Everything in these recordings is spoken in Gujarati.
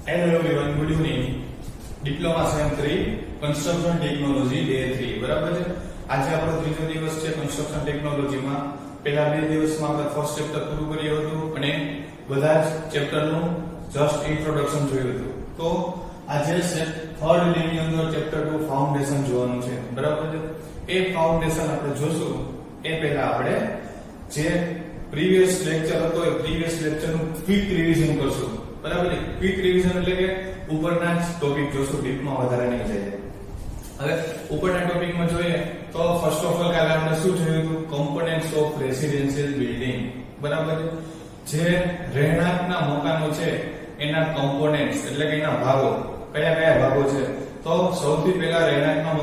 Hello everyone, good evening. Diploma Sem 3 Construction Technology Day 3 બરાબર છે. આજે આપણો ત્રીજો દિવસ છે કન્સ્ટ્રક્શન ટેકનોલોજીમાં. પહેલા બે દિવસમાં આપણે ફર્સ્ટ ચેપ્ટર પૂરું કર્યું હતું અને બધા જ ચેપ્ટરનું જસ્ટ ઇન્ટ્રોડક્શન જોયું હતું. તો આજે છે થર્ડ ડે ની અંદર ચેપ્ટર 2 ફાઉન્ડેશન જોવાનું છે. બરાબર છે. એ ફાઉન્ડેશન આપણે જોશું એ પહેલા આપણે જે પ્રીવિયસ લેક્ચર હતો એ પ્રીવિયસ લેક્ચરનું ક્વિક રિવિઝન કરશું. બરાબર છે. ક્વિક રિવિઝન એટલે કે ઉપરના જ ટોપિક જોશું, ડીપમાં વધારે નહીં જઈએ. હવે ઉપરના ટોપિકમાં જોઈએ તો ફર્સ્ટ ઓફ ઓલ કાલે આપણે શું જોયું હતું? Components of residential building. બરાબર છે. જે રહેણાંકના મકાનો છે એના કમ્પોનન્ટ્સ એટલે કે એના ભાગો કયા કયા ભાગો છે? તો સૌથી પહેલા રહેણાંકના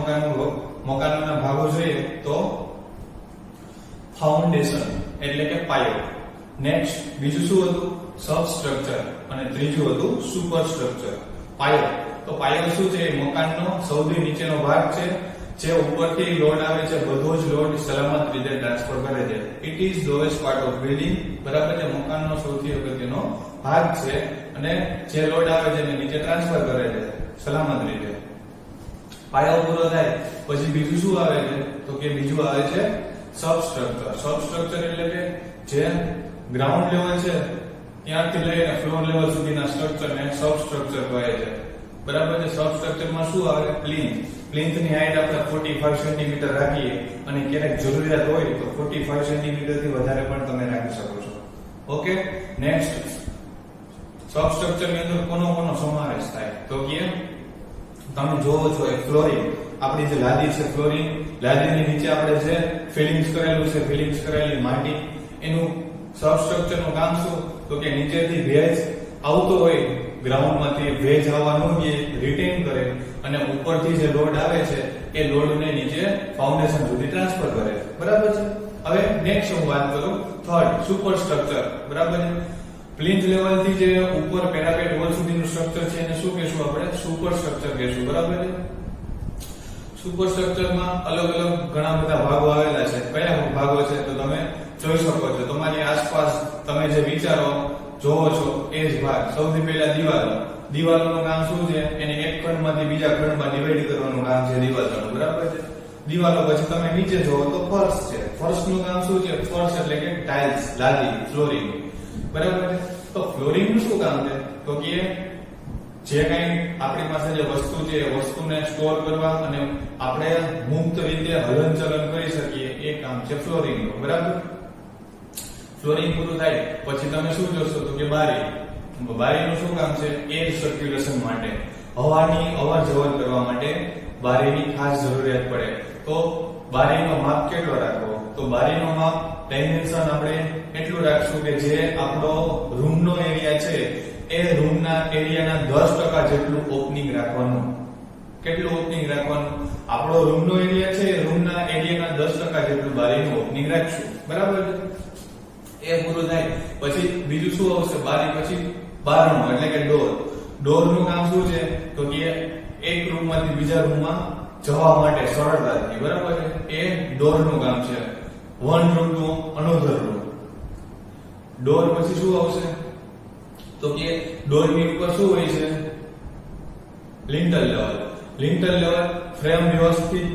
મકાનોના ભાગો જોઈએ તો ફાઉન્ડેશન એટલે કે પાયો. નેક્સ્ટ બીજું શું હતું? સબસ્ટ્રક્ચર અને ત્રીજું હતું સુપરસ્ટ્રક્ચર. પાયો તો પાયો શું છે? મકાનનો સૌથી નીચેનો ભાગ છે જે ઉપરથી લોડ આવે છે બધો જ લોડ સલામત રીતે ટ્રાન્સફર કરે છે. It is lowest part of building. બરાબર છે. મકાનનો સૌથી અગત્યનો ભાગ છે અને જે લોડ આવે છે એને નીચે ટ્રાન્સફર કરે છે સલામત રીતે. પાયો પૂરો થાય પછી બીજું શું આવે છે? તો કે બીજું આવે છે સબસ્ટ્રક્ચર. સબસ્ટ્રક્ચર એટલે કે જે ગ્રાઉન્ડ લેવલ છે ત્યાંથી લઈને ફ્લોર લેવલ સુધીના સ્ટ્રક્ચરને સબસ્ટ્રક્ચર કહે છે. બરાબર છે. સબસ્ટ્રક્ચરમાં શું આવે? પ્લિન્થ. પ્લિન્થની હાઈટ આપણે 45 સેન્ટીમીટર રાખીએ અને ક્યારેક જરૂરિયાત હોય તો 45 સેન્ટીમીટર થી વધારે પણ તમે રાખી શકો છો. ઓકે. નેક્સ્ટ સબસ્ટ્રક્ચરની અંદર કોનો સમાવેશ થાય? તો કે તમે જોવો છો એક ફ્લોરિંગ. આપણી જે લાદી છે ફ્લોરિંગ, લાદીની નીચે આપણે જે ફિલિંગ્સ કરેલું છે, ફિલિંગ્સ કરેલી માટી, એનું સબસ્ટ્રક્ચરનું કામ શું? તો કે નીચેથી ભેજ આવતો હોય ગ્રાઉન્ડમાંથી ભેજ આવવા ન દે, રિટેન કરે અને ઉપરથી જે લોડ આવે છે એ લોડને નીચે ફાઉન્ડેશન સુધી ટ્રાન્સફર કરે. બરાબર છે. હવે નેક્સ્ટ હું વાત કરું થર્ડ સુપરસ્ટ્રક્ચર. બરાબર છે. પ્લિન્થ લેવલથી જે ઉપર પેરાપેટ વોલ સુધીનું સ્ટ્રક્ચર છે એને શું કહેશું? આપણે સુપરસ્ટ્રક્ચર કહેશું. બરાબર છે. સુપરસ્ટ્રક્ચરમાં અલગ અલગ ઘણા બધા ભાગો આવેલા છે. કયા ભાગો છે તો તમે જોઈ શકો છો. તમારી આસપાસ તમે જે વિચારો જોવો છો એ જ ભાગ. સૌથી પહેલા દિવાલો. દિવાલોનું કામ શું છે? એને એક ખંડમાંથી બીજા ખંડમાં ડિવાઈડ કરવાનું કામ છે દિવાલોનું. બરાબર છે. દિવાલો પછી તમે નીચે જોવો તો ફર્શ છે. ફર્શનું કામ શું છે? ફર્શ એટલે કે ટાઇલ્સ, લાદી, ફ્લોરિંગ. બરાબર છે. તો ફ્લોરિંગનું શું કામ છે? તો કે જે કઈ આપણી પાસે જે વસ્તુ છે એ વસ્તુને સ્ટોર કરવા અને આપણે મુક્ત રીતે હલનચલન કરી શકીએ એ કામ છે ફ્લોરિંગનું. બરાબર. ફ્લોરિંગ પૂરું થાય પછી તમે શું જોશો? તો કે બારી. બારીનું શું કામ છે? એર સર્ક્યુલેશન માટે, હવાની અવર જવર કરવા માટે બારીની ખાસ જરૂરિયાત પડે. તો બારીનો માપ કેટલો રાખવો? તો બારીનો માપ ડાયમેન્શન આપણે એટલું રાખશું કે જે આપણો રૂમનો એરિયા છે એ રૂમના એરિયાના 10% જેટલું ઓપનિંગ રાખવાનું. કેટલું ઓપનિંગ રાખવાનું? આપણો રૂમનો એરિયા છે રૂમના એરિયાના 10% જેટલું બારીનું ઓપનિંગ રાખશું. બરાબર છે. એ પૂરું થાય પછી બીજું શું આવશે? બારી પછી બારણું એટલે કે ડોર. ડોરનું કામ શું છે? તો કે એક રૂમમાંથી બીજા રૂમમાં જવા માટે સરળતાથી. બરાબર છે. એ ડોરનું કામ છે. One room to another room. Door પછી શું આવશે? તો કે ડોરની ઉપર શું હોય છે? Lintel level. Lintel level frame વ્યવસ્થિત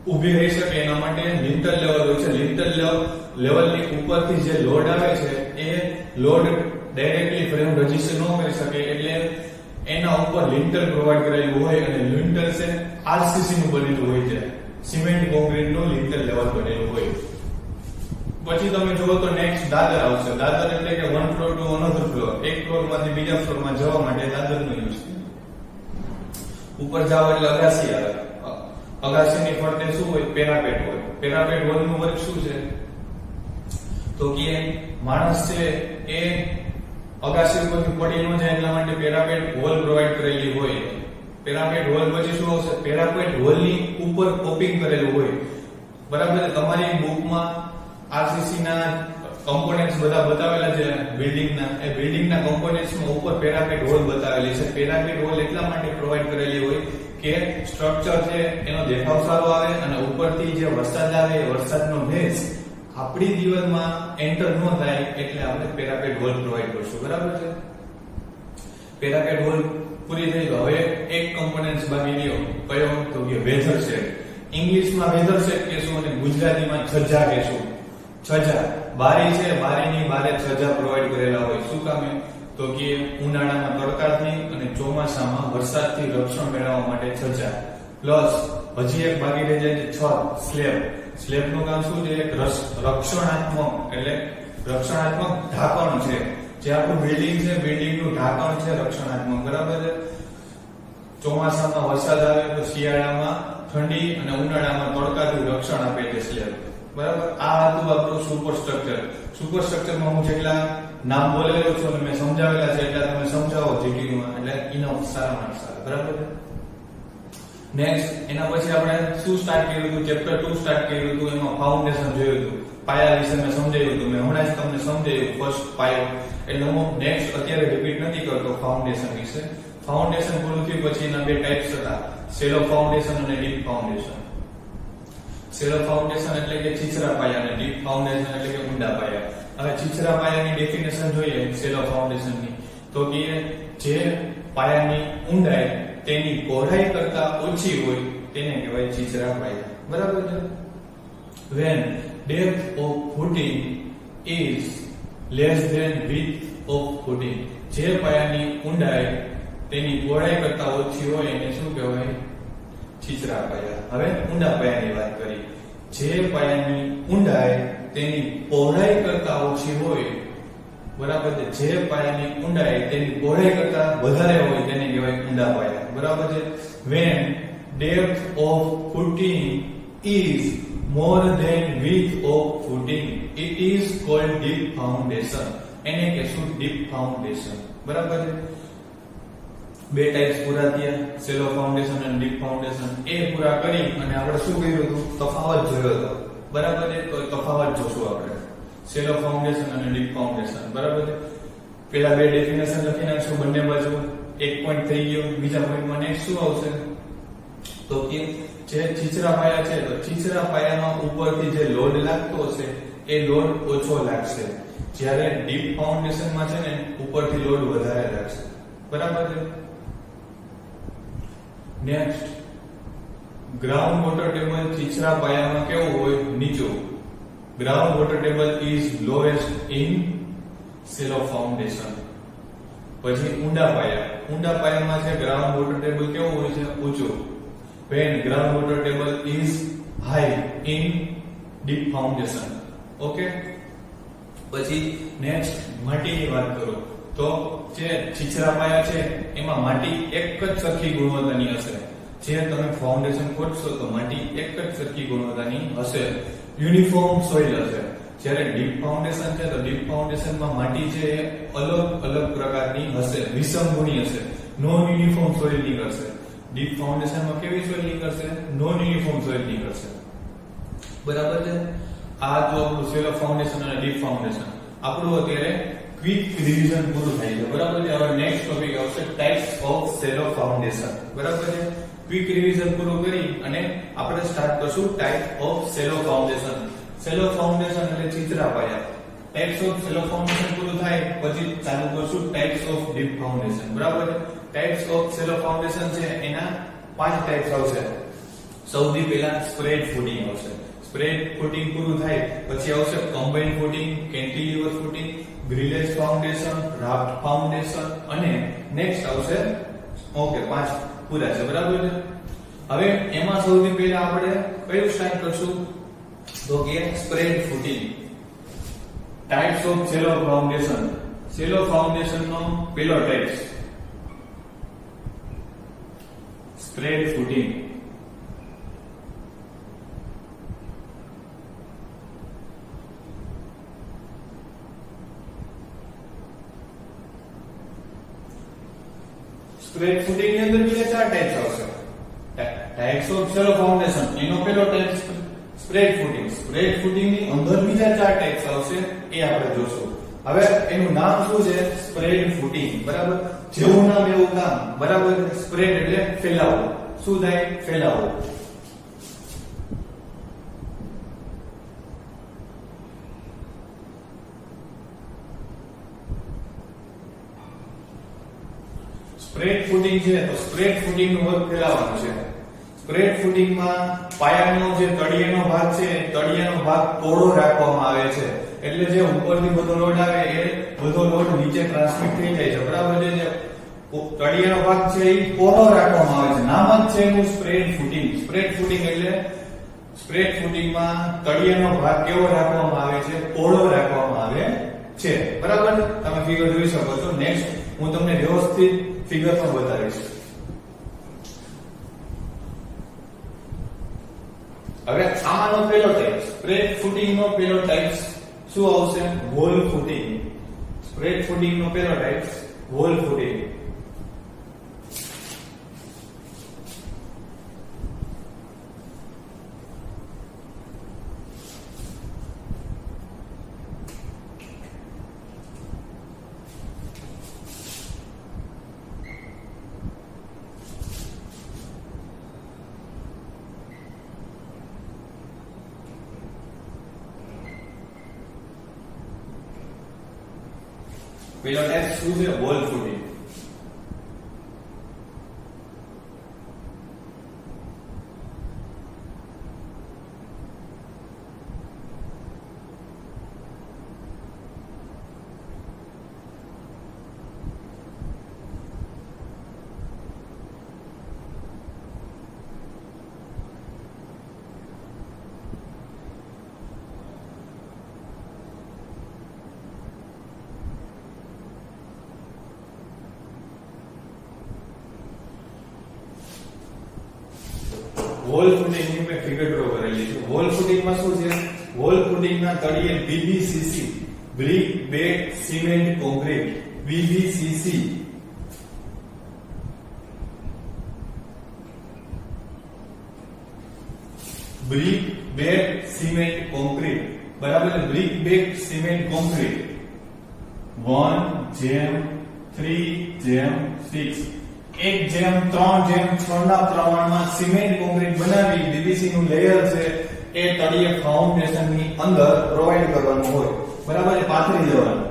ઊભી રહી શકે એના માટે લિંટલ લેવલ હોય છે. લિંટલ લેવલની ઉપરથી જે લોડ આવે છે એ લોડ ડાયરેક્ટલી ફ્રેમ રજીસ્ટર ન કરી શકે એટલે એના ઉપર લિંટલ પ્રોવાઈડ કરેલું હોય અને લિંટલ છે આરસીસી નું બનેલું હોય છે. સિમેન્ટ કોન્ક્રીટ નું લિંટલ લેવલ બનેલું હોય. પછી તમે જુઓ તો નેક્સ્ટ દાદર આવશે. દાદર એટલે કે one floor to another floor. એક ફ્લોરમાંથી બીજા ફ્લોરમાં જવા માટે દાદરનો યુઝ. ઉપર જાવ એટલે અગાસી આવે. અગાસીની ફરતે શું હોય? પેરાપેટ હોય. પેરાપેટ વોલનું વર્ક શું છે? તો કે માણસ છે એ અગાસી ઉપરથી પડી ન જાય એટલા માટે પેરાપેટ વોલ પ્રોવાઈડ કરેલી હોય. પેરાપેટ વોલ પછી શું આવશે? પેરાપેટ વોલની ઉપર પોપિંગ કરેલું હોય. બરાબર. તમારી બુકમાં આરસીસી ના કમ્પોનન્ટ્સ બધા બતાવેલા છે બિલ્ડિંગના. એ બિલ્ડિંગના કમ્પોનન્ટ્સમાં ઉપર પેરાપેટ વોલ બતાવેલી છે. પેરાપેટ વોલ એટલા માટે પ્રોવાઈડ કરેલી હોય કે સ્ટ્રક્ચર છે એનો દેખાવ સારો આવે અને ઉપરથી જે વરસાદ આવે એ વરસાદનો ભેજ આપણી દિવાલમાં એન્ટર ન થાય એટલે આપણે પેરાપેટ વોલ પ્રોવાઈડ કરશું. બરાબર છે. પેરાપેટ વોલ પૂરી થઈ. તો હવે એક કમ્પોનન્ટ બાકી રહ્યો. કયો? તો કે વેધર શેડ. ઇંગ્લિશમાં વેધર શેડ કહેશું અને ગુજરાતીમાં છજ્જા કહેશું. છજ્જા બારી છે, બારીની બારે છજ્જા પ્રોવાઈડ કરેલા હોય. શું કામે? તો કે ઉનાળામાં તડકાથી અને ચોમાસામાં વરસાદથી રક્ષણ મેળવવા માટે છજ્જા. પ્લસ હજી એક બાકી રહી જાય છે છત, સ્લેબ. સ્લેબ નું કામ શું છે? રક્ષણાત્મક, એટલે રક્ષણાત્મક ઢાંકણ છે. જે આપણું બિલ્ડિંગ છે, બિલ્ડિંગ નું ઢાંકણ છે રક્ષણાત્મક. બરાબર છે. ચોમાસામાં વરસાદ આવે તો શિયાળામાં ઠંડી અને ઉનાળામાં તડકાથી રક્ષણ આપે છે સ્લેબ. બરાબર. આ હતું આપણું સુપરસ્ટ્રક્ચર. સુપરસ્ટ્રક્ચરમાં હું જેટલા નામ બોલેલો છું અને મેં સમજાવેલા છે એટલા તમે સમજાવો જીટીયુમાં, એટલે ઇનફ, સારામાં સારા. બરાબર. નેક્સ્ટ એના પછી આપણે શું સ્ટાર્ટ કર્યું હતું? ચેપ્ટર 2 સ્ટાર્ટ કર્યું હતું. એમાં ફાઉન્ડેશન જોયું હતું. પાયા વિશે મેં સમજાવ્યું હતું. મેં હમણાં જ તમને સમજાવ્યું ફર્સ્ટ પાયો. એટલે હું નેક્સ્ટ અત્યારે રિપીટ નથી કરતો ફાઉન્ડેશન વિશે. ફાઉન્ડેશન પૂરું થયું પછી એના બે ટાઈપ્સ હતા, શેલો ફાઉન્ડેશન અને ડીપ ફાઉન્ડેશન. શેલો ફાઉન્ડેશન એટલે કે છીછરા પાયા અને ડીપ ફાઉન્ડેશન એટલે કે ઊંડા પાયા. હવે છીછરા પાયાની ડેફિનેશન જોઈએ શેલો ફાઉન્ડેશનની, તો કે જે પાયાની ઊંડાઈ તેની પહોળાઈ કરતા ઓછી હોય તેને કહેવાય છીછરા પાયા. બરાબર છે. when depth of footing is less than width of footing, જે પાયાની ઊંડાઈ તેની પહોળાઈ કરતા ઓછી હોય એને શું કહેવાય? છીછરા પાયા. હવે ઊંડા પાયાની વાત કરી. જે પાયાની ઊંડાઈ તેની પહોળાઈ કરતા ઓછી હોય, બરાબર છે, જે પાયાની ઊંડાઈ તેની પહોળાઈ કરતા વધારે હોય તેને કહેવાય ઊંડા પાયા. બરાબર છે. when depth of footing is more than width of footing, it is called deep foundation. એને કહેશું deep foundation. બરાબર છે. બે ટાઈપ્સ પૂરા થયા, શેલો ફાઉન્ડેશન અને ડીપ ફાઉન્ડેશન. એ પૂરા કરી અને આપણે શું કર્યું હતું? તફાવત જોયો હતો. બરાબર છે. તો તફાવત જોશું આપણે, શેલો ફાઉન્ડેશન અને ડીપ ફાઉન્ડેશન. બરાબર છે. પેલા બે ડેફિનેશન લખી નાખશું બંને બાજુ. એક પોઈન્ટ થઈ ગયો. બીજા પોઈન્ટમાં નેક્સ્ટ શું આવશે? તો કે જે છીછરા પાયા છે, તો છીછરા પાયાનો ઉપરથી જે લોડ લાગતો હશે એ લોડ ઓછો લાગશે, જ્યારે ડીપ ફાઉન્ડેશનમાં છે ને ઉપરથી લોડ વધારે લાગશે. બરાબર છે. નેક્સ્ટ, ગ્રાઉન્ડ વોટર ટેબલ છીછરા પાયામાં કેવું હોય? નીચું. Ground water table is lowest in shallow foundation. પછી ઊંડા પાયા. ઊંડા પાયામાં છે ગ્રાઉન્ડ વોટર ટેબલ કેવું હોય છે? ઊંચું. when ground water table is high in deep foundation. Okay. પછી નેક્સ્ટ, માટીની વાત કરો તો જે છીછરા પાયા છે એમાં માટી એક જ સરખી ગુણવત્તાની હશે. જે તમે ફાઉન્ડેશન ખોદશો તો માટી એક જ સરખી ગુણવત્તાની હશે, યુનિફોર્મ સોઇલ હશે. જ્યારે ડીપ ફાઉન્ડેશન છે તો ડીપ ફાઉન્ડેશનમાં માટી છે એ અલગ અલગ પ્રકારની હશે, વિષમગુણી હશે, નોન યુનિફોર્મ સોઇલ નીકળશે. ડીપ ફાઉન્ડેશનમાં કેવી સોઇલ નીકળશે? નોન યુનિફોર્મ સોઇલ નીકળશે. બરાબર છે. આ તો આપણું શેલો ફાઉન્ડેશન અને ડીપ ફાઉન્ડેશન. આપણું અત્યારે ક્વિક રિવિઝન પૂરું થાય છે. બરાબર છે. હવે નેક્સ્ટ ટોપિક આવશે ટાઇપ્સ ઓફ શેલો ફાઉન્ડેશન. બરાબર છે. ક્વિક રિવિઝન પૂરું કરી અને આપણે સ્ટાર્ટ કરશું type of shallow foundation. Shallow foundation એટલે છીછરા પાયા. ટાઇપ્સ ઓફ શેલો ફાઉન્ડેશન પૂરું થાય પછી ચાલુ કરશું ટાઇપ્સ ઓફ ડીપ ફાઉન્ડેશન. બરાબર છે. ટાઇપ્સ ઓફ શેલો ફાઉન્ડેશન છે એના 5 ટાઇપ્સ આવશે. સૌથી પહેલા સ્પ્રેડ ફૂટિંગ આવશે. સ્પ્રેડ ફૂટિંગ પૂરું થાય પછી આવશે combined footing, cantilever footing, grillage foundation, raft foundation અને નેક્સ્ટ આવશે. ઓકે, 5 પૂરા છે. બરાબર છે. હવે એમાં સૌથી પહેલા આપણે કયું સ્ટાર્ટ કરશું? તો કે spread footing. Types of shallow foundation. Shallow foundation નો પહેલો type spread footing. Spread footing ની અંદર બીજા 4 ટાઇપ્સ આવશે. ટાઇપ્સ ઓફ શેલો ફાઉન્ડેશન એનો પહેલો type spread footing. Spread footing ની અંદર બીજા 4 ટાઇપ્સ આવશે, એ આપણે જોશું. હવે એનું નામ શું છે? Spread footing. બરાબર. જેવું નામ એવું કામ. બરાબર. સ્પ્રેડ એટલે ફેલાવો. શું થાય? ફેલાવો. સ્પ્રેડ ફૂટિંગ છે તો સ્પ્રેડ ફૂટિંગ નું વર્ક ફેલાવવાનું છે. સ્પ્રેડ ફૂટિંગ માં પાયાનો જે તળિયેનો ભાગ છે તળિયાનો ભાગ પહોળો રાખવામાં આવે છે. એટલે જે ઉપરથી બધો લોડ આવે એ બધો લોડ નીચે ટ્રાન્સમિટ થઈ જાય છે. બરાબર છે. જે તળિયાનો ભાગ છે એ પહોળો રાખવામાં આવે છે. નામ જ છે એનું સ્પ્રેડ ફૂટિંગ. સ્પ્રેડ ફૂટિંગ એટલે સ્પ્રેડ ફૂટિંગ માં તળિયાનો ભાગ કેવો રાખવામાં આવે છે? પહોળો રાખવામાં આવે છે. બરાબર. તમે ફિગર જોઈ શકો છો. નેક્સ્ટ હું તમને વ્યવસ્થિત ફિગર પણ બતાવીશ. હવે આમાંનો પહેલો ટાઈપ સ્પ્રેડ ફૂટિંગ નો પહેલો ટાઈપ શું આવશે? Wall footing. સ્પ્રેડ ફૂટિંગ નો પહેલો ટાઈપ વોલ ફૂટિંગ. પહેલો ટાઈપ શું છે? Wall footing. વોલ ફૂટિંગ ની મેં ફિગર ડ્રો કરેલી છે. વોલ ફૂટિંગ માં શું છે? વોલ ફૂટિંગ ના તળિયે BBCC brick bed cement concrete BBCC brick bed cement concrete. બરાબર. બ્રિક બેડ સિમેન્ટ કોન્ક્રીટ 1:3:6 1:3:6 ના પ્રમાણમાં સિમેન્ટ કોન્ક્રીટ બનાવી બીબીસી નું લેયર છે એ તળિયે ફાઉન્ડેશન ની અંદર પ્રોવાઈડ કરવાનું હોય. બરાબર. પાથરી દેવાનું.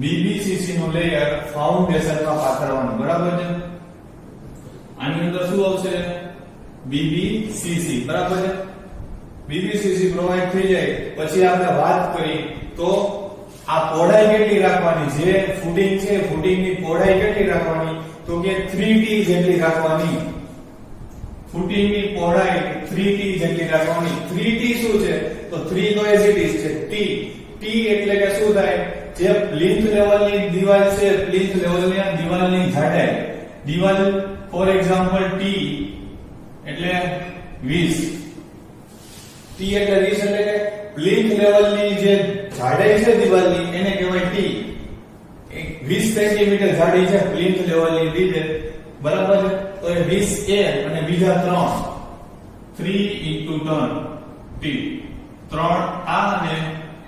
બીબીસીસી નું લેયર ફાઉન્ડેશન માં પાથરવાનું. બરાબર છે. આની અંદર શું આવશે? બીબીસીસી. બરાબર છે. બીબીસીસી પ્રોવાઈડ થઈ જાય પછી આપણે વાત કરી તો આ પહોળાઈ કેટલી રાખવાની? જે ફૂટિંગ છે ફૂટિંગ ની પહોળાઈ કેટલી રાખવાની? તો કે 3t જેટલી રાખવાની. ફૂટિંગ ની પહોળાઈ 3t જેટલી રાખવાની. 3t શું છે? તો 3 તો એઝ ઇટ ઇઝ છે. t એટલે કે શું થાય? જે પ્લિન્થ લેવલની દીવાલ છે પ્લિન્થ લેવલની દીવાલની જાડાઈ દીવાલ ફોર એક્ઝામ્પલ t એટલે 20 t એટલે 20 એટલે કે પ્લિન્થ લેવલની જે જાડાઈ છે દીવાલની એને કહેવાય t. 20 સેન્ટીમીટર જાડી છે પ્લિન્થ લેવલની દીવાલ. બરાબર છે. તો એ 20 a અને બીજા 3 10 t 3 આ અને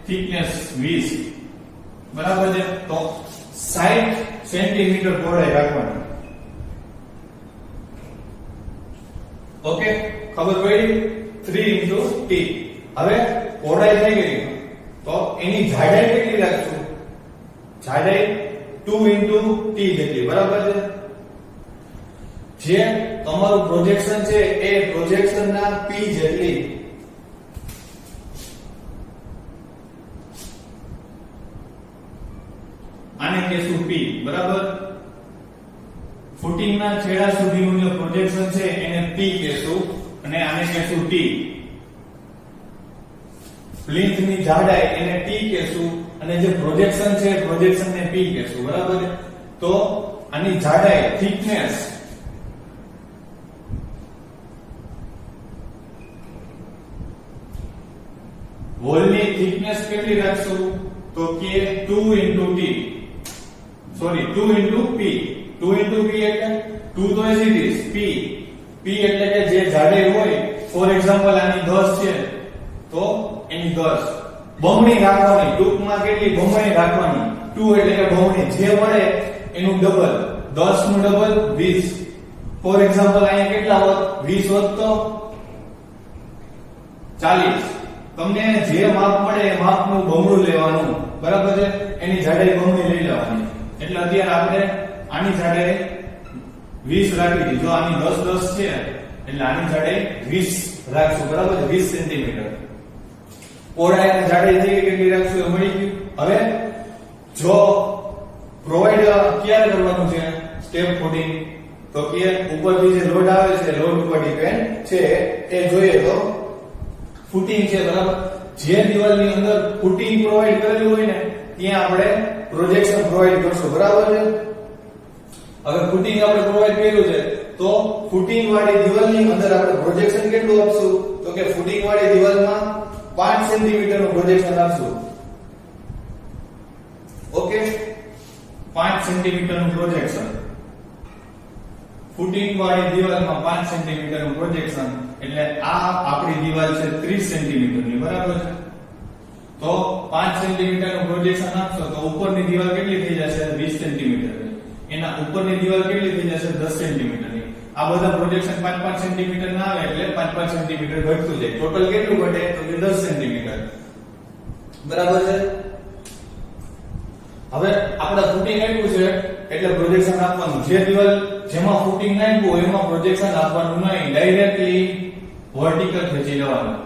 થિકનેસ 20. બરાબર છે. તો 60 સેન્ટીમીટર પહોળાઈ રાખવાની. ઓકે. ખબર પડી? 3 t. હવે પહોળાઈ થઈ ગઈ તો એની જાડાઈ કેટલી રાખશું? જાડાઈ 2 t જેટલી. બરાબર છે. જે તમારું પ્રોજેક્શન છે એ પ્રોજેક્શન ના p જેટલી. આને કહેશું p. બરાબર. ફૂટિંગ ના છેડા સુધીનું જે પ્રોજેક્શન છે એને p કહેશું અને આને કહેશું t. પ્લિન્થ ની જાડાઈ એને t કહેશું અને જે પ્રોજેક્શન છે પ્રોજેક્શન ને p કહેશું. બરાબર. તો આની જાડાઈ થિકનેસ વોલ ની થિકનેસ કેટલી રાખશું? તો કે 2 t સોરી 2 p 2 p એટલે 2 તો એઝ ઇટ ઇઝ p એટલે કે જે જાડાઈ હોય ફોર એક્ઝામ્પલ આની 10 છે તો એની 10 બમણી રાખવાની. ટૂંકમાં કેટલી? બમણી રાખવાની. 2 એટલે કે બમણી. જે મળે એનું ડબલ. 10 નું ડબલ 20. ફોર એક્ઝામ્પલ અહીંયા કેટલા હોત? 20 હોત તો 40. તમને જે માપ મળે એ માપનું બમણું લેવાનું. બરાબર છે. એની જાડાઈ બમણી લઈ લેવાની. એટલે અત્યારે આપણે આની જાડાઈ 20 રાખી દી. જો આની 10 10 છે એટલે આની જાડાઈ 20 રાખશું, બરાબર છે, 20 સેન્ટીમીટર. પહોળાઈ અને જાડાઈ થઈ ગઈ, કેટલી રાખશું એ મળી ગયું. હવે જો પ્રોવાઈડ ક્યારે કરવાનું છે સ્ટેપ ફૂટિંગ, તો કે ઉપરથી જે લોડ આવે છે લોડ ઉપર ડિપેન્ડ છે એ જોઈએ તો ફૂટિંગ છે, બરાબર. જે દિવાલની અંદર ફૂટિંગ પ્રોવાઈડ કરેલું હોય ને ત્યાં આપણે પ્રોજેક્શન પ્રોવાઈડ કરશું, બરાબર છે. હવે ફૂટિંગ આપણે પ્રોવાઈડ કર્યું છે તો ફૂટિંગ વાળી દિવાલની અંદર આપણે પ્રોજેક્શન કેટલું આપશું, તો કે ફૂટિંગ વાળી દિવાલમાં 5 સેન્ટીમીટર નું પ્રોજેક્શન આપશું. ઓકે, 5 સેન્ટીમીટર નું પ્રોજેક્શન. ફૂટિંગ વાળી દિવાલમાં 5 સેન્ટીમીટર નું પ્રોજેક્શન એટલે આ આપણી દિવાલ છે 30 સેન્ટીમીટર ની, બરાબર છે. તો 5 સેન્ટીમીટર નું પ્રોજેક્શન આપશો તો ઉપરની દિવાલ કેટલી થઈ જશે 20 સેન્ટીમીટર ની. એના ઉપરની દિવાલ કેટલી થઈ જશે 10 સેન્ટીમીટર ની. આ બધા પ્રોજેક્શન 5-5 સેન્ટીમીટર ના આવે એટલે 5-5 સેન્ટીમીટર ઘટતું જાય. ટોટલ કેટલું ઘટે તો કે 10 સેન્ટીમીટર, બરાબર છે. હવે આપણે ફૂટિંગ આપ્યું છે એટલે પ્રોજેક્શન આપવાનું. જે દિવાલ જેમાં ફૂટિંગ નાખ્યું એમાં પ્રોજેક્શન આપવાનું નહીં, ડાયરેક્ટલી વર્ટિકલ ખેંચી લેવાનું.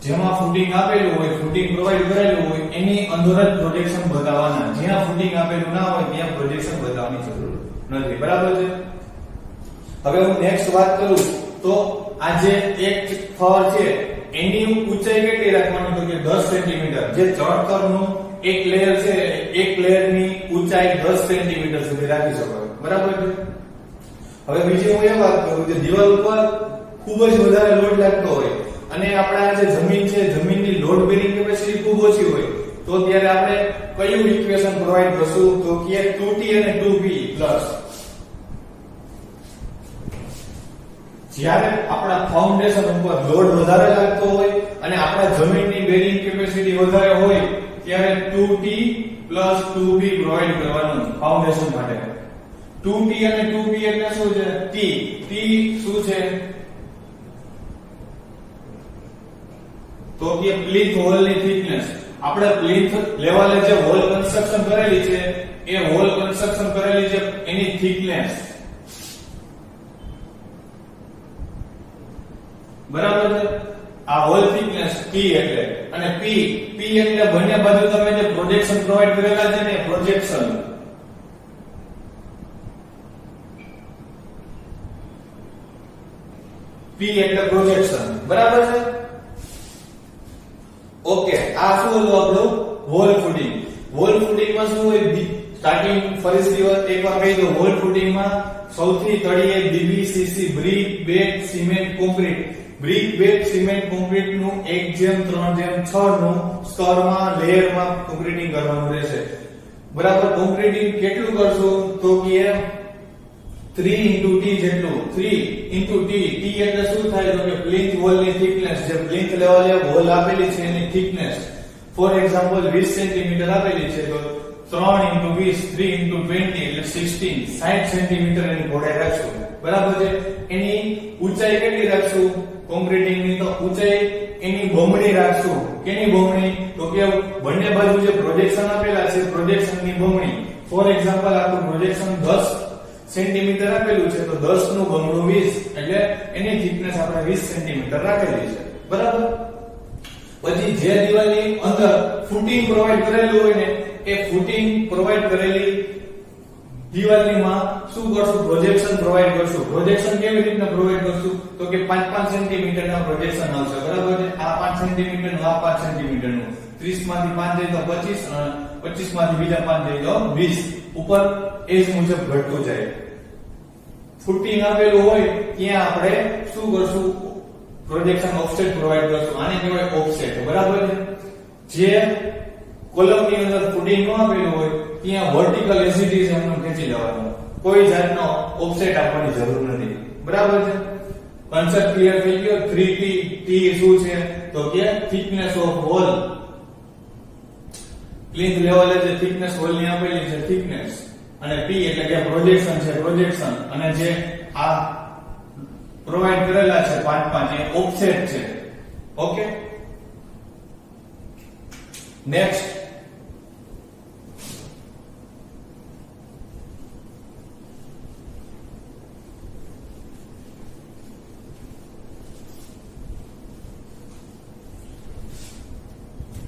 જેમાં ફૂટિંગ આપેલું હોય, ફૂટિંગ પ્રોવાઈડ કરેલું હોય એની અંદર જ પ્રોજેક્શન બતાવવાના. જ્યાં ફૂટિંગ આપેલું ના હોય ત્યાં પ્રોજેક્શન બતાવવાની જરૂર નથી, બરાબર છે. હવે હું નેક્સ્ટ વાત કરું તો આ જે એક ફ્લોર છે એની ઊંચાઈ કેટલી રાખવાની, તો કે 10 સેન્ટીમીટર. જે ચણતરનું એક લેયર છે એક લેયરની ઊંચાઈ 10 સેન્ટીમીટર સુધી રાખી શકો, બરાબર છે. હવે બીજી હું એ વાત કરું કે દિવાલ ઉપર ખૂબ જ વધારે લોડ લાગતો હોય અને આપણા જે જમીન છે જમીનની લોડ બેરિંગ કેપેસિટી ખૂબ ઓછી હોય તો ત્યારે આપણે કયું ઇક્વેશન પ્રોવાઈડ કરશું, તો કે 2t અને 2p પ્લસ. જ્યારે આપણા ફાઉન્ડેશન ઉપર લોડ વધારે લાગતો હોય અને આપણા જમીનની બેરિંગ કેપેસિટી વધારે હોય ત્યારે 2t 2p પ્રોવાઈડ કરવાનું ફાઉન્ડેશન માટે. 2t અને 2p એટલે શું છે? t શું છે તો કે પ્લીથ હોલ ની થિકનેસ. આપણે પ્લીથ લેવલે જે હોલ કન્સ્ટ્રક્શન કરેલી છે એ હોલ કન્સ્ટ્રક્શન કરેલી છે એની થિકનેસ, બરાબર છે. આ હોલ થિકનેસ p એટલે, અને p એટલે બંને બાજુ તમે જે પ્રોજેક્શન પ્રોવાઈડ કરેલા છે ને પ્રોજેક્શન. p એટલે પ્રોજેક્શન, બરાબર છે. ઓકે, આ શું હતું આપણું વોલ ફૂટિંગ. વોલ ફૂટિંગમાં શું હોય, સ્ટાર્ટિંગ ફરીથી એકવાર કહી દો. વોલ ફૂટિંગમાં સૌથી તળિયે BBCC brick bed cement concrete. Brick bed cement concrete નું 1:3:6 નું સ્તરમાં લેયરમાં કોન્ક્રીટિંગ કરવાનું રહેશે, બરાબર. કોન્ક્રીટિંગ કેટલું કરશું તો કે 3 × t જેટલું. 3 × t. t એટલે શું થાય તો કે પ્લિન્થ વોલ ની થિકનેસ. જે પ્લિન્થ લેવલે વોલ આપેલી છે એની થિકનેસ ફોર એક્ઝામ્પલ 20 સેન્ટીમીટર આપેલી છે તો 3 × 20 3 × 20 એટલે 60 સેન્ટીમીટર એની પહોળાઈ રાખશું, બરાબર છે. એની ઊંચાઈ કેટલી રાખશું કોન્ક્રીટિંગ ની, તો ઊંચાઈ એની બમણી રાખશું. કેની બમણી તો કે બંને બાજુ જે પ્રોજેક્શન આપેલા છે પ્રોજેક્શન ની બમણી. ફોર એક્ઝામ્પલ આપણું પ્રોજેક્શન 10 સેન્ટીમીટર આપેલું છે તો 10 નું બમણું 20 એટલે એની થિકનેસ આપણે 20 સેન્ટીમીટર રાખેલી છે, બરાબર. પછી જે દિવાલની અંદર ફૂટિંગ પ્રોવાઈડ કરેલું હોય ને એ ફૂટિંગ પ્રોવાઈડ કરેલી દિવાલની માં શું કરશું, પ્રોજેક્શન પ્રોવાઈડ કરશું. પ્રોજેક્શન કેવી રીતના પ્રોવાઈડ કરશું તો કે 5-5 સેન્ટીમીટર ના પ્રોજેક્શન આવશે, બરાબર છે. આ 5 સેન્ટીમીટર નું, આ 5 સેન્ટીમીટર નું. 30 માંથી 5 જાય તો 25 અને 25 માંથી બીજા 5 જાય તો 20. ઉપર એજ મુજબ ઘટતું જાય. ફૂટિંગ આપેલું હોય ત્યાં આપણે શું કરશું, પ્રોજેક્શન ઓફસેટ પ્રોવાઈડ કરશું. આને કહેવાય ઓફસેટ, બરાબર છે. જે કોલમની અંદર ફૂટિંગ ન આપેલું હોય ત્યાં વર્ટિકલ એસિડિસ એમનું ખેંચી લેવાનું. કોઈ જાતનો ઓફસેટ આપવાની જરૂર નથી, બરાબર છે. કન્સેપ્ટ ક્લિયર થઈ ગયો. 3t. t શું છે તો કે થિકનેસ ઓફ વોલ. પ્લિન્થ લેવલે જે થિકનેસ વોલ ની આપેલી છે થિકનેસ, અને p એટલે કે પ્રોજેક્શન છે પ્રોજેક્શન, અને જે આ પ્રોવાઈડ કરેલા છે 5-5 એ ઓફસેટ છે. ઓકે, નેક્સ્ટ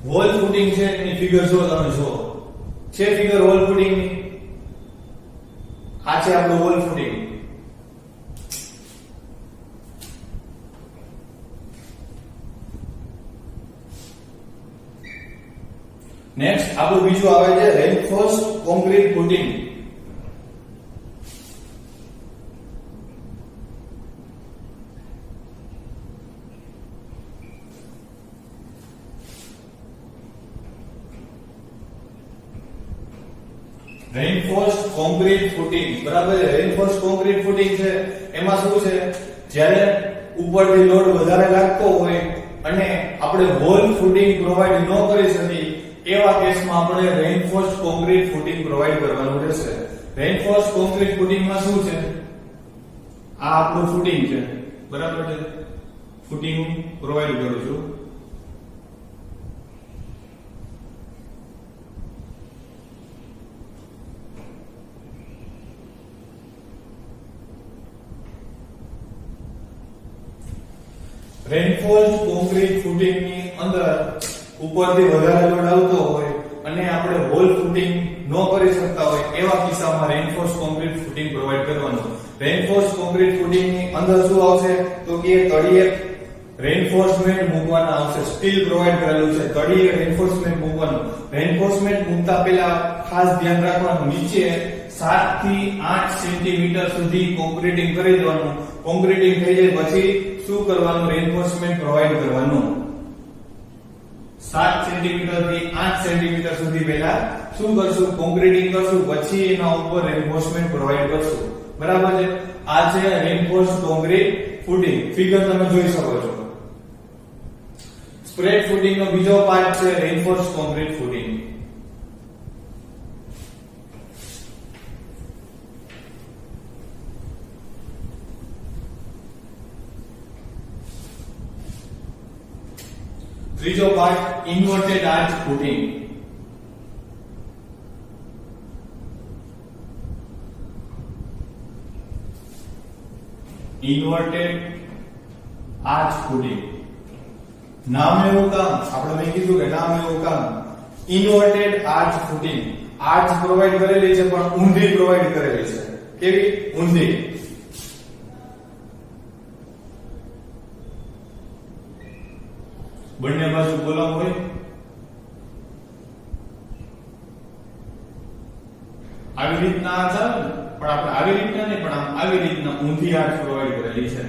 હોલ ફૂટિંગ છે એની ફિગર જો તમે જુઓ છે ફિગર હોલ ફૂટિંગ ની આ છે આપણું હોલ ફૂટિંગ નેક્સ્ટ આપણું બીજું આવે છે રેનફોર્સ કોન્ક્રીટ ફૂટિંગ રેનફોર્સ કોન્ક્રીટ ફૂટિંગ બરાબર છે રેનફોર્સ કોન્ક્રીટ ફૂટિંગ છે એમાં શું છે જ્યારે ઉપરથી લોડ વધારે લાગતો હોય અને આપણે હોલ ફૂટિંગ પ્રોવાઈડ ન કરી શકીએ એવા કેસમાં આપણે રેનફોર્સ કોન્ક્રીટ ફૂટિંગ પ્રોવાઈડ કરવાનું રહેશે રેનફોર્સ કોન્ક્રીટ ફૂટિંગમાં શું છે આ આપણું ફૂટિંગ છે બરાબર છે ફૂટિંગ પ્રોવાઈડ કરું છું રેનફોર્સ કોન્ક્રીટ ફૂટિંગ ની અંદર ઉપરથી વધારે લોડ આવતો હોય અને આપણે હોલ ફૂટિંગ ન કરી શકતા હોય એવા કિસ્સામાં રેનફોર્સ કોન્ક્રીટ ફૂટિંગ પ્રોવાઈડ કરવાનું રેનફોર્સ કોન્ક્રીટ ફૂટિંગ ની અંદર શું આવશે તો કે તળિયે રેનફોર્સમેન્ટ મૂકવાના આવશે સ્ટીલ પ્રોવાઈડ કરેલું છે તળિયે રેનફોર્સમેન્ટ મૂકવાનું રેનફોર્સમેન્ટ મૂકતા પહેલા ખાસ ધ્યાન રાખવાનું નીચે 7 થી 8 સેન્ટીમીટર સુધી કોન્ક્રીટિંગ કરી દેવાનું કોન્ક્રીટિંગ થઈ જાય પછી શું કરવાનું રેનફોર્સમેન્ટ પ્રોવાઈડ કરવાનું 7 સેન્ટીમીટર થી 8 સેન્ટીમીટર સુધી પહેલા શું કરશું કોન્ક્રીટિંગ કરશું પછી એના ઉપર રેનફોર્સમેન્ટ પ્રોવાઈડ કરશું બરાબર છે આ છે રેનફોર્સ કોન્ક્રીટ ફૂટિંગ ફિગર તમે જોઈ શકો છો સ્પ્રેડ ફૂટિંગ નો બીજો પાર્ટ છે રેનફોર્સ કોન્ક્રીટ ફૂટિંગ ત્રીજો part inverted arch footing inverted arch footing નામ એવું કામ આપણે મેં કીધું કે નામ એવું કામ inverted arch footing arch provide કરેલી છે પણ ઊંધી પ્રોવાઈડ કરેલી છે કેવી ઊંધી બંને બાજુ કોલમ હોય આવી રીતના ચાલે પણ આપણે આવી રીતના નહીં પણ આવી રીતના ઊંધી આર્ચ પ્રોવાઈડ કરેલી છે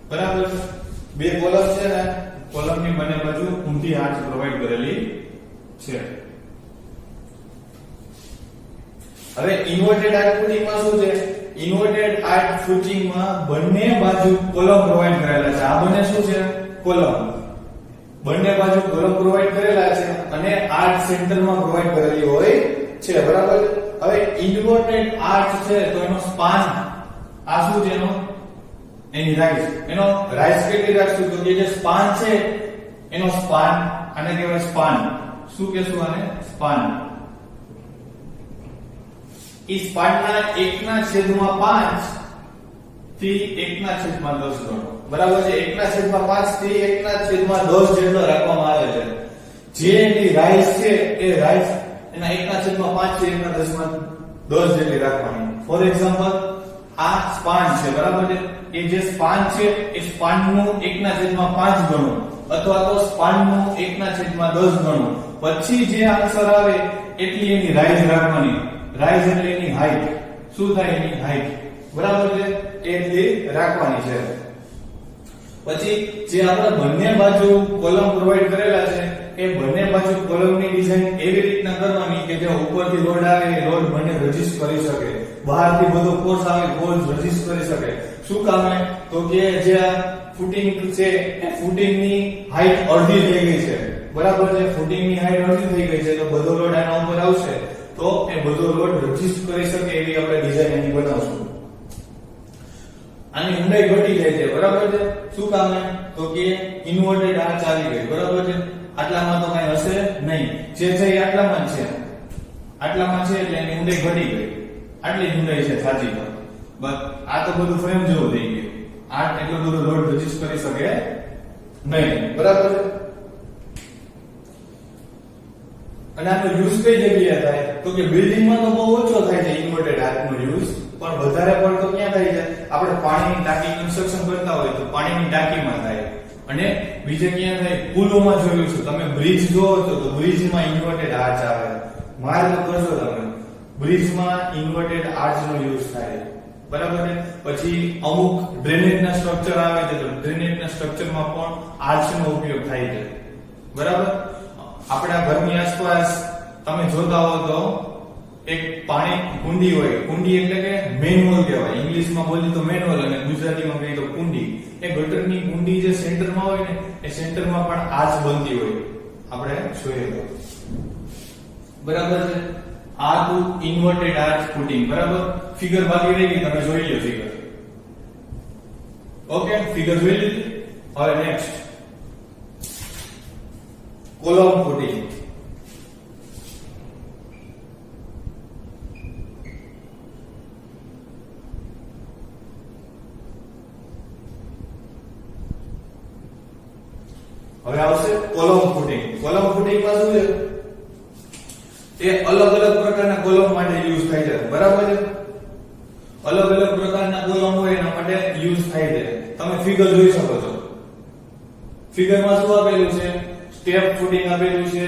બરાબર બે કોલમ છે ને કોલમની બંને બાજુ ઊંધી આર્ચ પ્રોવાઈડ કરેલી છે હવે ઇન્વર્ટેડ આર્ચ ફૂટિંગમાં શું છે ઇન્વર્ટેડ આર્ચ ફૂટિંગમાં બંને બાજુ કોલમ પ્રોવાઈડ કરેલા છે આ બંને શું છે કોલમ બંને બાજુ કોલમ પ્રોવાઈડ કરેલા છે અને આર્ચ સેન્ટરમાં પ્રોવાઈડ કરેલી હોય છે બરાબર હવે ઇન્વર્ટેડ આર્ચ છે તો એનો સ્પાન આ શું છે એની રાઈઝ એનો રાઈઝ કેટલી રાખશું તો કે જે સ્પાન છે એનો સ્પાન આને કહેવાય સ્પાન શું કહેશું આને સ્પાન ઈ સ્પાનના 1/5 થી 1/10 ગણો બરાબર છે 1/5 થી 1/10 જેટલો રાખવામાં આવે છે જે એની રાઈઝ છે એ રાઈઝ એના 1/5 થી 1/10 જેટલી રાખવાની ફોર એક્ઝામ્પલ આ સ્પાન છે બરાબર છે એ જે સ્પાન છે એ સ્પાનનું 1/5 ગણો અથવા તો સ્પાનનું 1/10 ગણો પછી જે આન્સર આવે એટલી એની રાઈઝ રાખવાની રાઈઝ એટલે એની હાઈટ શું થાય એની હાઈટ બરાબર છે એટલી રાખવાની છે પછી જે આપણે બંને બાજુ કોલમ પ્રોવાઈડ કરેલા છે એ બંને બાજુ કોલમની ડિઝાઇન એવી રીતના કરવાની કે જે ઉપરથી લોડ આવે એ લોડ બંને રજીસ્ટ કરી શકે બહારથી બધો ફોર્સ આવે ફોર્સ રજીસ્ટ કરી શકે શું કામે તો કે જે ફૂટિંગ છે એ ફૂટિંગની હાઈટ અડધી થઈ ગઈ છે બરાબર છે ફૂટિંગની હાઈટ અડધી થઈ ગઈ છે તો બધો લોડ આના ઉપર આવશે તો એ બધો લોડ રજીસ્ટ કરી શકે એવી આપણે ડિઝાઇન એની બનાવશું આની ઊંડાઈ ઘટી જાય છે બરાબર છે શું કામે તો કે ઇન્વર્ટેડ આર્ચ આવી ગઈ બરાબર છે આટલામાં તો કઈ હશે નહીં જે છે એ આટલામાં જ છે આટલામાં છે એટલે એની ઊંડાઈ ઘટી ગઈ આટલી ઊંડાઈ છે સાચી વાત બસ આ તો બધું ફ્રેમ જેવું થઈ ગયું આ એટલો બધો લોડ રજીસ્ટ કરી શકે નહીં, બરાબર છે. અને આનો યુઝ કઈ જગ્યાએ થાય તો કે બિલ્ડિંગમાં તો બહુ ઓછો થાય છે ઇન્વર્ટેડ આર્ચનો યુઝ, પણ વધારે પડતો ક્યાં થાય છે? આપણે પાણીની ટાંકી કન્સ્ટ્રક્શન કરતા હોય તો પાણીની ટાંકીમાં થાય. અને બીજે ક્યાં થાય? પુલોમાં જોયું છે તમે, બ્રિજ જોવો છો તો બ્રિજમાં ઇન્વર્ટેડ આર્ચ આવે. માર્ક કરશો તમે, બ્રિજમાં ઇન્વર્ટેડ આર્ચનો યુઝ થાય, બરાબર છે. પછી અમુક ડ્રેનેજના સ્ટ્રક્ચર આવે છે તો ડ્રેનેજના સ્ટ્રક્ચરમાં પણ આર્ચનો ઉપયોગ થાય છે, બરાબર. આપણા ઘરની આસપાસ તમે જોતા હો તો એક પાણી કુંડી હોય, કુંડી એટલે કે મેનહોલ કહેવાય, ઇંગ્લિશમાં બોલી તો મેનહોલ અને ગુજરાતીમાં કહીએ તો કુંડી. એ ગટરની કુંડી જે સેન્ટરમાં હોય ને એ સેન્ટરમાં પણ આર્ચ બનતી હોય, આપણે જોઈએ તો, બરાબર છે. આ તો ઇન્વર્ટેડ આર્ચ ફૂટિંગ, બરાબર. ફિગર બાકી રહી ગઈ, તમે જોઈ લો ફિગર. ઓકે, ફિગર જોઈ લીધી. હવે નેક્સ્ટ કોલમ ફૂટિંગ. હવે આવશે કોલમ ફૂટિંગ. કોલમ ફૂટિંગમાં શું છે? એ અલગ અલગ પ્રકારના કોલમ માટે યુઝ થાય છે, બરાબર છે. અલગ અલગ પ્રકારના કોલમ હોય એના માટે યુઝ થાય છે. તમે ફિગર જોઈ શકો છો. ફિગરમાં શું આપેલું છે? સ્ટેપ ફૂટિંગ આપેલું છે,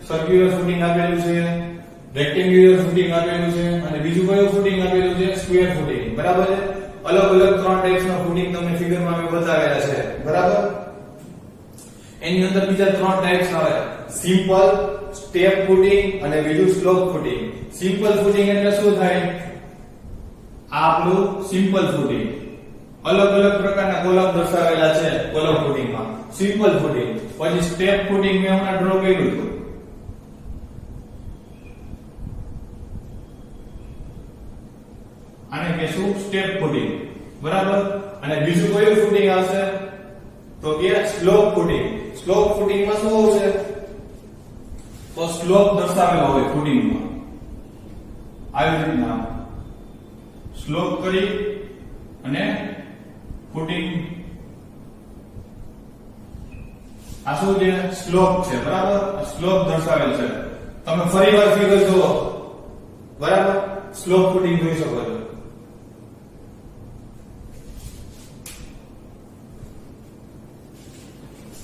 સર્ક્યુલર ફૂટિંગ આપેલું છે, રેક્ટેન્ગ્યુલર ફૂટિંગ આપેલું છે, અને બીજું કયું ફૂટિંગ આપેલું છે? સ્ક્વેર ફૂટિંગ, બરાબર છે. અલગ અલગ 3 ટાઈપ્સના ફૂટિંગ તમને ફિગરમાં મેં બતાવેલા છે, બરાબર. એની અંદર બીજા 3 ટાઈપ્સ આવે: સિમ્પલ, સ્ટેપ ફૂટિંગ અને બીજું સ્લોપ ફૂટિંગ. સિમ્પલ ફૂટિંગ એટલે શું થાય? આ આપણું સિમ્પલ ફૂટિંગ. અલગ અલગ પ્રકારના કોલમ દર્શાવેલા છે કોલમ ફૂટિંગમાં, સિમ્પલ ફૂટિંગ. પછી સ્ટેપ ફૂટિંગ મેં હમણાં ડ્રો કર્યું હતું, આને કહેશું સ્ટેપ ફૂટિંગ, બરાબર. અને બીજું કયું ફૂટિંગ આવશે તો કે સ્લોપ ફૂટિંગ. સ્લોપ ફૂટિંગમાં શું આવશે? તો સ્લોપ દર્શાવેલો હોય ફૂટિંગમાં, આવી રીતના સ્લોપ કરી અને ફૂટિંગ. આ શું છે? સ્લોપ છે, બરાબર. સ્લોપ દર્શાવેલ છે. તમે ફરીવાર ફિગર જુઓ, બરાબર. સ્લોપ ફૂટિંગ જોઈ શકો છો.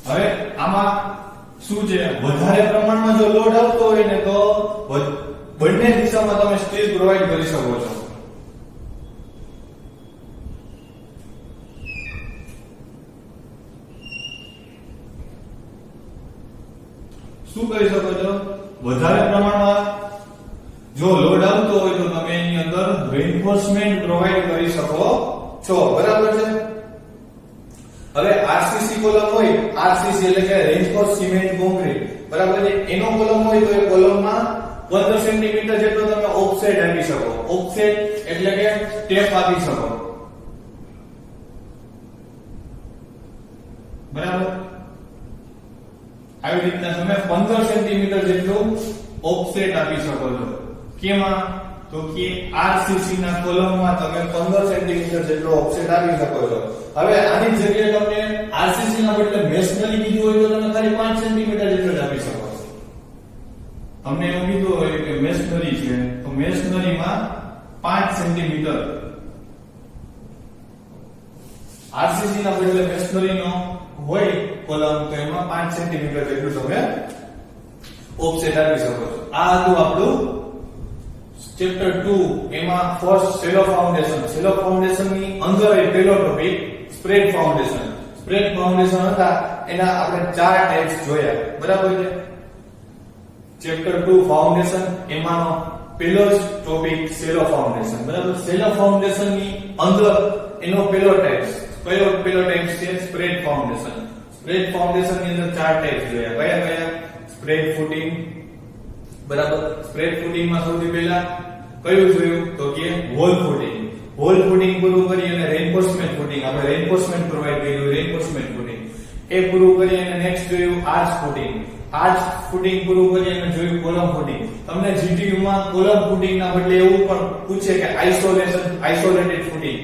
હવે આમાં શું છે? વધારે પ્રમાણમાં જો લોડ આવતો હોય ને તો બંને દિશામાં તમે સ્ટીલ પ્રોવાઈડ કરી શકો છો. શું કરી શકો છો? વધારે પ્રમાણમાં જો લોડ આવતો હોય તો તમે એની અંદર રેઇન્ફોર્સમેન્ટ પ્રોવાઈડ કરી શકો છો, બરાબર છે. હવે આરસીસી કોલમ હોય, આરસીસી એટલે કે રેઇન્ફોર્સ સિમેન્ટ કોન્ક્રીટ, બરાબર છે. એનો કોલમ હોય તો એ કોલમમાં 15 સેન્ટીમીટર જેટલો તમે ઓફસેટ આપી શકો. ઓફસેટ એટલે કે સ્ટેપ આપી શકો, બરાબર. આવી રીતના તમે 15 સેન્ટીમીટર જેટલું ઓફસેટ આપી શકો છો. કેમાં? તો કે આરસીસી ના કોલમમાં તમે 15 સેન્ટીમીટર જેટલો ઓફસેટ આપી શકો છો. હવે આની જગ્યાએ તમને આરસીસી ના બદલે મેશનરી કીધું હોય તો તમે ખાલી 5 સેન્ટીમીટર જેટલો જ આપી શકો છો. તમને એવું કીધું હોય કે મેશનરી છે તો મેશનરીમાં 5 સેન્ટીમીટર, આરસીસી ના બદલે મેશનરીનો હોય કોલમ તો એમાં 5 સેન્ટીમીટર જેટલું તમે ઓફસેટ આપી શકો છો. આ હતું આપણું ચેપ્ટર 2. એમાં ફર્સ્ટ સેલો ફાઉન્ડેશન. સેલો ફાઉન્ડેશન ની અંદર એ પહેલો topic spread foundation. Spread foundation હતા એના આપણે 4 ટાઈપ્સ જોયા, બરાબર છે. ચેપ્ટર 2 ફાઉન્ડેશન, એમાંનો પહેલો જ ટોપિક સેલો ફાઉન્ડેશન, બરાબર. સેલો ફાઉન્ડેશન ની અંદર એનો પહેલો ટાઈપ, કયો પહેલો ટાઈપ છે? Spread foundation. સ્પ્રેડ ફાઉન્ડેશન ની અંદર 4 ટાઈપ જોયા. કયા કયા? સ્પ્રેડ ફૂટિંગ, બરાબર. સ્પ્રેડ ફૂટિંગ માં સૌથી પહેલા કયું જોયું તો કે વોલ ફૂટિંગ. વોલ ફૂટિંગ પૂરું કરી અને રેઇન્ફોર્સમેન્ટ ફૂટિંગ, આપણે રેઇન્ફોર્સમેન્ટ પ્રોવાઈડ કર્યું, રેઇન્ફોર્સમેન્ટ ફૂટિંગ એ પૂરું કરી અને નેક્સ્ટ જોયું આર્ચ ફૂટિંગ. આર્ચ ફૂટિંગ પૂરું કરી અને જોયું કોલમ ફૂટિંગ. તમને જીટીયુ માં કોલમ ફૂટિંગ ના બદલે એવું પણ પૂછે કે આઇસોલેટેડ ફૂટિંગ.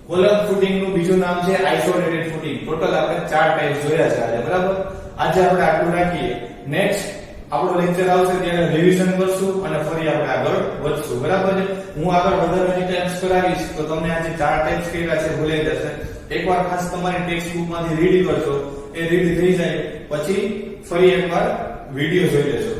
કોલમ ફૂટિંગ નું બીજું નામ છે આઇસોલેટેડ ફૂટિંગ. ટોટલ આપણે 4 ટાઈપ જોયા છે આજે, બરાબર. આજે આપણે આટલું રાખીએ. નેક્સ્ટ આપણો લેક્ચર આવશે ત્યારે રિવિઝન કરશું અને ફરી આપણે આગળ વધશું, બરાબર છે. હું આગળ વધારાની ટાઈપ્સ કરાવીશ તો તમને આજે 4 ટાઈપ્સ કેવા છે ભૂલાઈ જશે. એકવાર ખાસ તમારી ટેક્સ્ટ બુક માંથી રીડ કરજો, એ રીડ થઈ જાય પછી ફરી એકવાર વિડિયો જોઈ લેજો.